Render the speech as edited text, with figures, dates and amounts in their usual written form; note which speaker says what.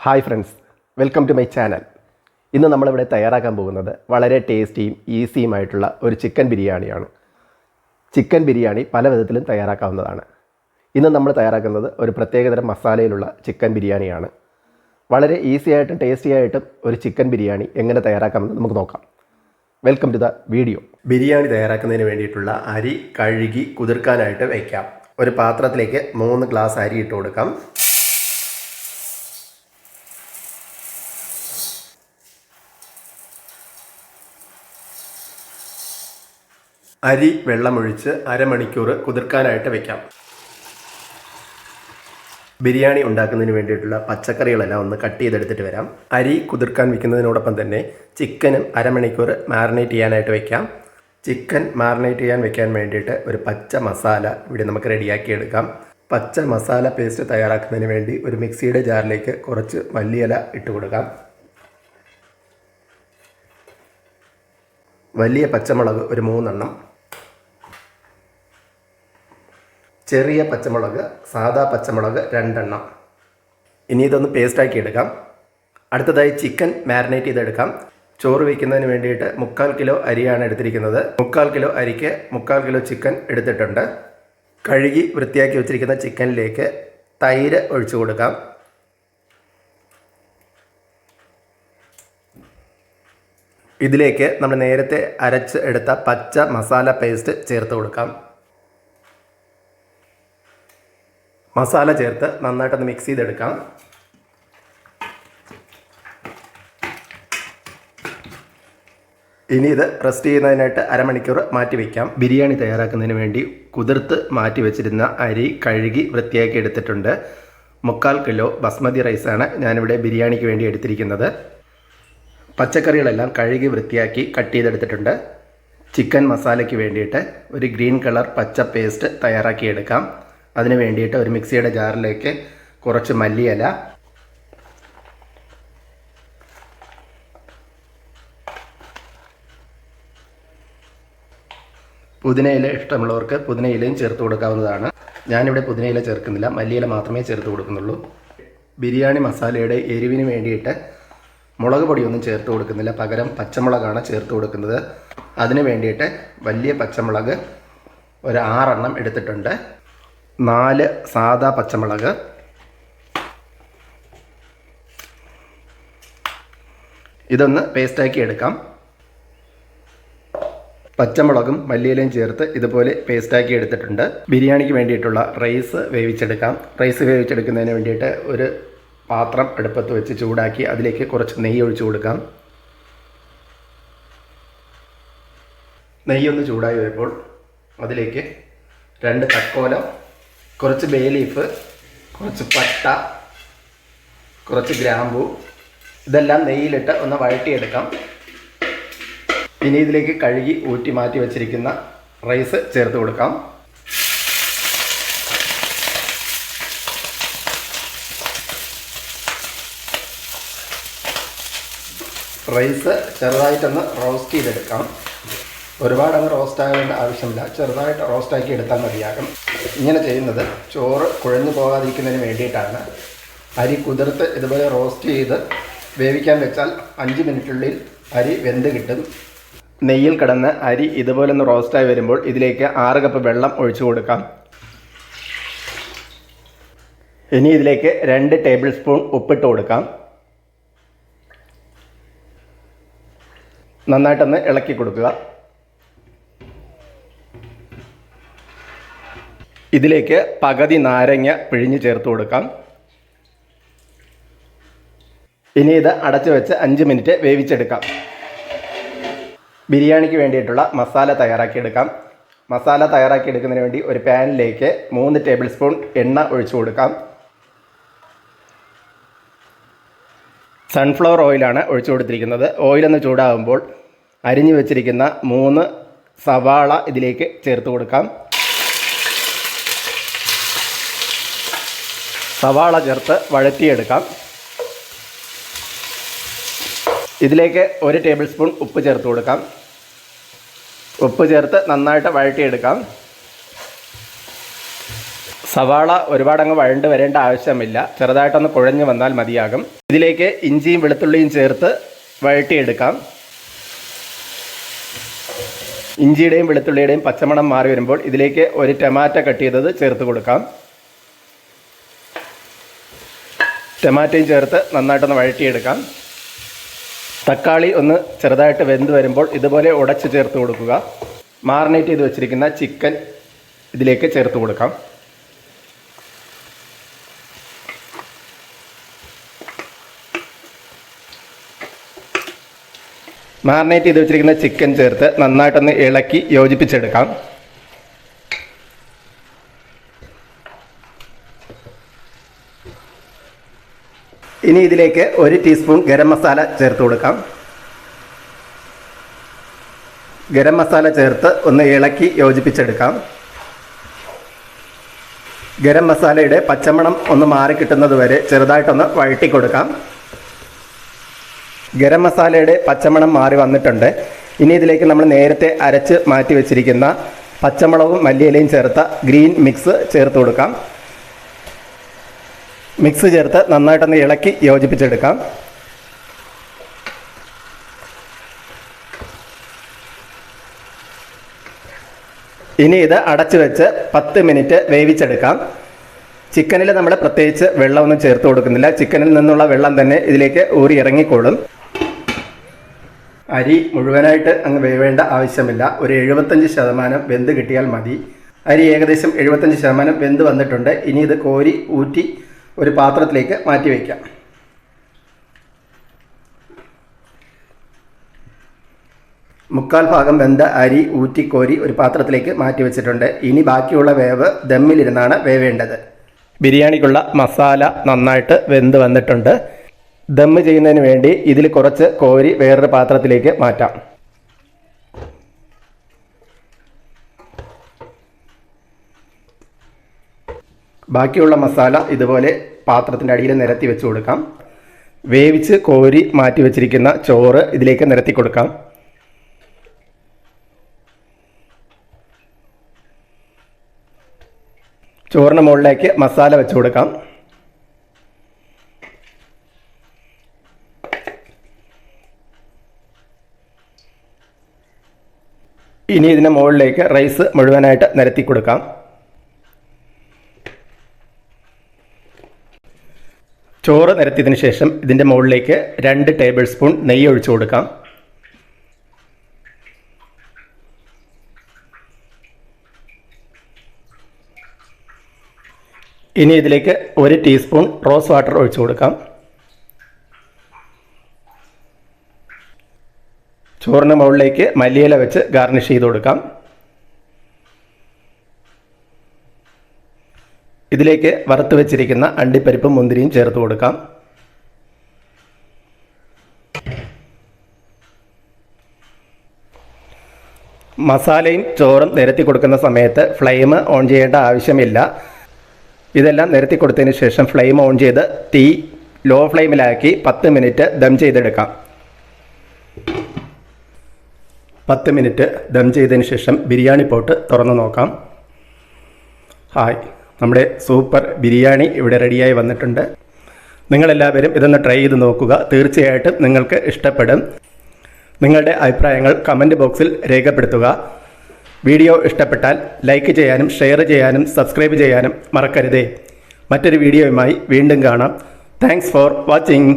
Speaker 1: Hi friends, welcome to my channel. ഇന്ന് നമ്മളിവിടെ തയ്യാറാക്കാൻ പോകുന്നത് വളരെ ടേസ്റ്റിയും ഈസിയുമായിട്ടുള്ള ഒരു ചിക്കൻ ബിരിയാണിയാണ്. ചിക്കൻ ബിരിയാണി പല വിധത്തിലും തയ്യാറാക്കാവുന്നതാണ്. ഇന്ന് നമ്മൾ തയ്യാറാക്കുന്നത് ഒരു പ്രത്യേകതരം മസാലയിലുള്ള ചിക്കൻ ബിരിയാണിയാണ്. വളരെ ഈസി ആയിട്ടും ടേസ്റ്റി ആയിട്ടും ഒരു ചിക്കൻ ബിരിയാണി എങ്ങനെ തയ്യാറാക്കാമെന്ന് നമുക്ക് നോക്കാം. Welcome to the video. Biryani തയ്യാറാക്കുന്നതിന് വേണ്ടിയിട്ടുള്ള അരി കഴുകി കുതിർക്കാനായിട്ട് വയ്ക്കാം. ഒരു പാത്രത്തിലേക്ക് 3 ഗ്ലാസ് അരി ഇട്ട് കൊടുക്കാം. അരി വെള്ളമൊഴിച്ച് അരമണിക്കൂർ കുതിർക്കാനായിട്ട് വയ്ക്കാം. ബിരിയാണി ഉണ്ടാക്കുന്നതിന് വേണ്ടിയിട്ടുള്ള പച്ചക്കറികളെല്ലാം ഒന്ന് കട്ട് ചെയ്തെടുത്തിട്ട് വരാം. അരി കുതിർക്കാൻ വയ്ക്കുന്നതിനോടൊപ്പം തന്നെ ചിക്കനും അരമണിക്കൂർ മാറിനേറ്റ് ചെയ്യാനായിട്ട് വയ്ക്കാം. ചിക്കൻ മാറിനേറ്റ് ചെയ്യാൻ വെക്കാൻ വേണ്ടിയിട്ട് ഒരു പച്ച മസാല ഇവിടെ നമുക്ക് റെഡിയാക്കി എടുക്കാം. പച്ച മസാല പേസ്റ്റ് തയ്യാറാക്കുന്നതിന് വേണ്ടി ഒരു മിക്സിയുടെ ജാറിലേക്ക് കുറച്ച് മല്ലിയില ഇട്ട് കൊടുക്കാം. വലിയ പച്ചമുളക് ഒരു 3 എണ്ണം, ചെറിയ പച്ചമുളക്, സാദാ പച്ചമുളക് 2 എണ്ണം. ഇനി ഇതൊന്ന് പേസ്റ്റാക്കി എടുക്കാം. അടുത്തതായി ചിക്കൻ മാരിനേറ്റ് ചെയ്തെടുക്കാം. ചോറ് വയ്ക്കുന്നതിന് വേണ്ടിയിട്ട് 3/4 കിലോ അരിയാണ് എടുത്തിരിക്കുന്നത്. 3/4 കിലോ അരിക്ക് 3/4 കിലോ ചിക്കൻ എടുത്തിട്ടുണ്ട്. കഴുകി വൃത്തിയാക്കി വെച്ചിരിക്കുന്ന ചിക്കനിലേക്ക് തൈര് ഒഴിച്ചു കൊടുക്കാം. ഇതിലേക്ക് നമ്മൾ നേരത്തെ അരച്ച് എടുത്ത പച്ച മസാല പേസ്റ്റ് ചേർത്ത് കൊടുക്കാം. മസാല ചേർത്ത് നന്നായിട്ടൊന്ന് മിക്സ് ചെയ്തെടുക്കാം. ഇനി ഇത് റെസ്റ്റ് ചെയ്യുന്നതിനായിട്ട് അരമണിക്കൂർ മാറ്റി വയ്ക്കാം. ബിരിയാണി തയ്യാറാക്കുന്നതിന് വേണ്ടി കുതിർത്ത് മാറ്റി വെച്ചിരുന്ന അരി കഴുകി വൃത്തിയാക്കി എടുത്തിട്ടുണ്ട്. 3/4 കിലോ ബസ്മതി റൈസാണ് ഞാനിവിടെ ബിരിയാണിക്ക് വേണ്ടി എടുത്തിരിക്കുന്നത്. പച്ചക്കറികളെല്ലാം കഴുകി വൃത്തിയാക്കി കട്ട് ചെയ്തെടുത്തിട്ടുണ്ട്. ചിക്കൻ മസാലയ്ക്ക് വേണ്ടിയിട്ട് ഒരു ഗ്രീൻ കളർ പച്ച പേസ്റ്റ് തയ്യാറാക്കിയെടുക്കാം. അതിന് വേണ്ടിയിട്ട് ഒരു മിക്സിയുടെ ജാറിലേക്ക് കുറച്ച് മല്ലിയില, പുതിനയില ഇഷ്ടമുള്ളവർക്ക് പുതിനയിലയും ചേർത്ത് കൊടുക്കാവുന്നതാണ്. ഞാനിവിടെ പുതിനയില ചേർക്കുന്നില്ല, മല്ലിയില മാത്രമേ ചേർത്ത് കൊടുക്കുന്നുള്ളൂ. ബിരിയാണി മസാലയുടെ എരിവിന് വേണ്ടിയിട്ട് മുളക് പൊടിയൊന്നും ചേർത്ത് കൊടുക്കുന്നില്ല, പകരം പച്ചമുളകാണ് ചേർത്ത് കൊടുക്കുന്നത്. അതിന് വേണ്ടിയിട്ട് വലിയ പച്ചമുളക് ഒരു 6 എണ്ണം എടുത്തിട്ടുണ്ട്. 4 സാദാ പച്ചമുളക്, ഇതൊന്ന് പേസ്റ്റാക്കി എടുക്കാം. പച്ചമുളകും മല്ലിയിലയും ചേർത്ത് ഇതുപോലെ പേസ്റ്റാക്കി എടുത്തിട്ടുണ്ട്. ബിരിയാണിക്ക് വേണ്ടിയിട്ടുള്ള റൈസ് വേവിച്ചെടുക്കാം. റൈസ് വേവിച്ചെടുക്കുന്നതിന് വേണ്ടിയിട്ട് ഒരു പാത്രം അടുപ്പത്ത് വെച്ച് ചൂടാക്കി അതിലേക്ക് കുറച്ച് നെയ്യ് ഒഴിച്ചു കൊടുക്കാം. നെയ്യൊന്ന് ചൂടായി വരുമ്പോൾ അതിലേക്ക് 2 തക്കോലം, കുറച്ച് ബേ ലീഫ്, കുറച്ച് പട്ട, കുറച്ച് ഗ്രാമ്പൂ, ഇതെല്ലാം നെയ്യിലിട്ട് ഒന്ന് വഴറ്റിയെടുക്കാം. ഇനി ഇതിലേക്ക് കഴുകി ഊറ്റി മാറ്റി വെച്ചിരിക്കുന്ന റൈസ് ചേർത്ത് കൊടുക്കാം. റൈസ് ചെറുതായിട്ടൊന്ന് റോസ്റ്റ് ചെയ്തെടുക്കാം. ഒരുപാട് അങ്ങ് റോസ്റ്റ് ആകേണ്ട ആവശ്യമില്ല, ചെറുതായിട്ട് റോസ്റ്റാക്കി എടുത്താൽ മതിയാകും. ഇങ്ങനെ ചെയ്യുന്നത് ചോറ് കുഴഞ്ഞു പോകാതിരിക്കുന്നതിന് വേണ്ടിയിട്ടാണ്. അരി കുതിർത്ത് ഇതുപോലെ റോസ്റ്റ് ചെയ്ത് വേവിക്കാൻ വെച്ചാൽ 5 മിനിറ്റിനുള്ളിൽ അരി വെന്ത് കിട്ടും. നെയ്യിൽ കിടന്ന് അരി ഇതുപോലെ ഒന്ന് റോസ്റ്റായി വരുമ്പോൾ ഇതിലേക്ക് 6 കപ്പ് വെള്ളം ഒഴിച്ചു കൊടുക്കാം. ഇനി ഇതിലേക്ക് 2 ടേബിൾ സ്പൂൺ ഉപ്പിട്ട് കൊടുക്കാം. നന്നായിട്ടൊന്ന് ഇളക്കി കൊടുക്കുക. ഇതിലേക്ക് പകുതി നാരങ്ങ പിഴിഞ്ഞ് ചേർത്ത് കൊടുക്കാം. ഇനി ഇത് അടച്ചു വെച്ച് 5 മിനിറ്റ് വേവിച്ചെടുക്കാം. ബിരിയാണിക്ക് വേണ്ടിയിട്ടുള്ള മസാല തയ്യാറാക്കിയെടുക്കാം. മസാല തയ്യാറാക്കിയെടുക്കുന്നതിന് വേണ്ടി ഒരു പാനിലേക്ക് 3 ടേബിൾ സ്പൂൺ എണ്ണ ഒഴിച്ചു കൊടുക്കാം. സൺഫ്ലവർ ഓയിലാണ് ഒഴിച്ചു കൊടുത്തിരിക്കുന്നത്. ഓയിലൊന്ന് ചൂടാകുമ്പോൾ അരിഞ്ഞു വെച്ചിരിക്കുന്ന 3 സവാള ഇതിലേക്ക് ചേർത്ത് കൊടുക്കാം. സവാള ചേർത്ത് വഴറ്റിയെടുക്കാം. ഇതിലേക്ക് 1 ടേബിൾ സ്പൂൺ ഉപ്പ് ചേർത്ത് കൊടുക്കാം. ഉപ്പ് ചേർത്ത് നന്നായിട്ട് വഴറ്റിയെടുക്കാം. സവാള ഒരുപാടങ്ങ് വഴണ്ട് വരേണ്ട ആവശ്യമില്ല, ചെറുതായിട്ടൊന്ന് കുഴഞ്ഞു വന്നാൽ മതിയാകും. ഇതിലേക്ക് ഇഞ്ചിയും വെളുത്തുള്ളിയും ചേർത്ത് വഴറ്റിയെടുക്കാം. ഇഞ്ചിയുടെയും വെളുത്തുള്ളിയുടെയും പച്ചമണം മാറി വരുമ്പോൾ ഇതിലേക്ക് ഒരു ടൊമാറ്റോ കട്ട് ചെയ്തത് ചേർത്ത് കൊടുക്കാം. ടൊമാറ്റോയും ചേർത്ത് നന്നായിട്ടൊന്ന് വഴറ്റിയെടുക്കാം. തക്കാളി ഒന്ന് ചെറുതായിട്ട് വെന്ത് വരുമ്പോൾ ഇതുപോലെ ഉടച്ച് ചേർത്ത് കൊടുക്കുക. മാറിനേറ്റ് ചെയ്ത് വെച്ചിരിക്കുന്ന ചിക്കൻ ഇതിലേക്ക് ചേർത്ത് കൊടുക്കാം. മാറിനേറ്റ് ചെയ്ത് വെച്ചിരിക്കുന്ന ചിക്കൻ ചേർത്ത് നന്നായിട്ടൊന്ന് ഇളക്കി യോജിപ്പിച്ചെടുക്കാം. ഇനി ഇതിലേക്ക് 1 ടീസ്പൂൺ ഗരം മസാല ചേർത്ത് കൊടുക്കാം. ഗരം മസാല ചേർത്ത് ഒന്ന് ഇളക്കി യോജിപ്പിച്ചെടുക്കാം. ഗരം മസാലയുടെ പച്ചമണം ഒന്ന് മാറിക്കിട്ടുന്നത് വരെ ചെറുതായിട്ടൊന്ന് വഴറ്റി കൊടുക്കാം. ഗരം മസാലയുടെ പച്ചമണം മാറി വന്നിട്ടുണ്ട്. ഇനി ഇതിലേക്ക് നമ്മൾ നേരത്തെ അരച്ച് മാറ്റി വെച്ചിരിക്കുന്ന പച്ചമുളകും മല്ലിയിലയും ചേർത്ത ഗ്രീൻ മിക്സ് ചേർത്ത് കൊടുക്കാം. മിക്സ് ചേർത്ത് നന്നായിട്ടൊന്ന് ഇളക്കി യോജിപ്പിച്ചെടുക്കാം. ഇനി ഇത് അടച്ചു വെച്ച് 10 മിനിറ്റ് വേവിച്ചെടുക്കാം. ചിക്കനിൽ നമ്മൾ പ്രത്യേകിച്ച് വെള്ളമൊന്നും ചേർത്ത് കൊടുക്കുന്നില്ല. ചിക്കനിൽ നിന്നുള്ള വെള്ളം തന്നെ ഇതിലേക്ക് ഊറി ഇറങ്ങിക്കോളും. അരി മുഴുവനായിട്ട് അങ്ങ് വേവേണ്ട ആവശ്യമില്ല. ഒരു 75% വെന്ത് കിട്ടിയാൽ മതി. അരി ഏകദേശം 75% വെന്ത് വന്നിട്ടുണ്ട്. ഇനി ഇത് കോരി ഊറ്റി ഒരു പാത്രത്തിലേക്ക് മാറ്റി വയ്ക്കാം. മുക്കാൽ ഭാഗം വെന്ത അരി ഊറ്റിക്കോരി ഒരു പാത്രത്തിലേക്ക് മാറ്റി വെച്ചിട്ടുണ്ട്. ഇനി ബാക്കിയുള്ള വേവ് ദമ്മിലിരുന്നാണ് വേവേണ്ടത്. ബിരിയാണിക്കുള്ള മസാല നന്നായിട്ട് വെന്ത് വന്നിട്ടുണ്ട്. ദമ്മ് ചെയ്യുന്നതിന് വേണ്ടി ഇതിൽ കുറച്ച് കോരി വേറൊരു പാത്രത്തിലേക്ക് മാറ്റാം. ബാക്കിയുള്ള മസാല ഇതുപോലെ പാത്രത്തിൻ്റെ അടിയിൽ നിരത്തി വെച്ച് കൊടുക്കാം. വേവിച്ച് കോരി മാറ്റി വെച്ചിരിക്കുന്ന ചോറ് ഇതിലേക്ക് നിരത്തി കൊടുക്കാം. ചോറിന് മുകളിലേക്ക് മസാല വെച്ച് കൊടുക്കാം. ഇനി ഇതിന് മുകളിലേക്ക് റൈസ് മുഴുവനായിട്ട് നിരത്തി കൊടുക്കാം. ചോറ് നിരത്തിയതിന് ശേഷം ഇതിൻ്റെ മുകളിലേക്ക് 2 ടേബിൾ സ്പൂൺ നെയ്യ് ഒഴിച്ചു കൊടുക്കാം. ഇനി ഇതിലേക്ക് 1 ടീസ്പൂൺ റോസ് വാട്ടർ ഒഴിച്ചു കൊടുക്കാം. ചോറിന് മുകളിലേക്ക് മല്ലിയില വെച്ച് ഗാർണിഷ് ചെയ്ത് കൊടുക്കാം. ഇതിലേക്ക് വറുത്ത് വെച്ചിരിക്കുന്ന അണ്ടിപ്പരിപ്പും മുന്തിരിയും ചേർത്ത് കൊടുക്കാം. മസാലയും ചോറും നിരത്തി കൊടുക്കുന്ന സമയത്ത് ഫ്ലെയിം ഓൺ ചെയ്യേണ്ട ആവശ്യമില്ല. ഇതെല്ലാം നിരത്തി കൊടുത്തതിന് ശേഷം ഫ്ലെയിം ഓൺ ചെയ്ത് തീ ലോ ഫ്ലെയിമിലാക്കി 10 മിനിറ്റ് ദം ചെയ്തെടുക്കാം. 10 മിനിറ്റ് ദം ചെയ്തതിന് ശേഷം ബിരിയാണി പോട്ട് തുറന്ന് നോക്കാം. ഹായ്, നമ്മുടെ സൂപ്പർ ബിരിയാണി ഇവിടെ റെഡിയായി വന്നിട്ടുണ്ട്. നിങ്ങളെല്ലാവരും ഇതൊന്ന് ട്രൈ ചെയ്ത് നോക്കുക. തീർച്ചയായിട്ടും നിങ്ങൾക്ക് ഇഷ്ടപ്പെടും. നിങ്ങളുടെ അഭിപ്രായങ്ങൾ കമൻറ്റ് ബോക്സിൽ രേഖപ്പെടുത്തുക. വീഡിയോ ഇഷ്ടപ്പെട്ടാൽ ലൈക്ക് ചെയ്യാനും ഷെയർ ചെയ്യാനും സബ്സ്ക്രൈബ് ചെയ്യാനും മറക്കരുതേ. മറ്റൊരു വീഡിയോയുമായി വീണ്ടും കാണാം. Thanks for watching.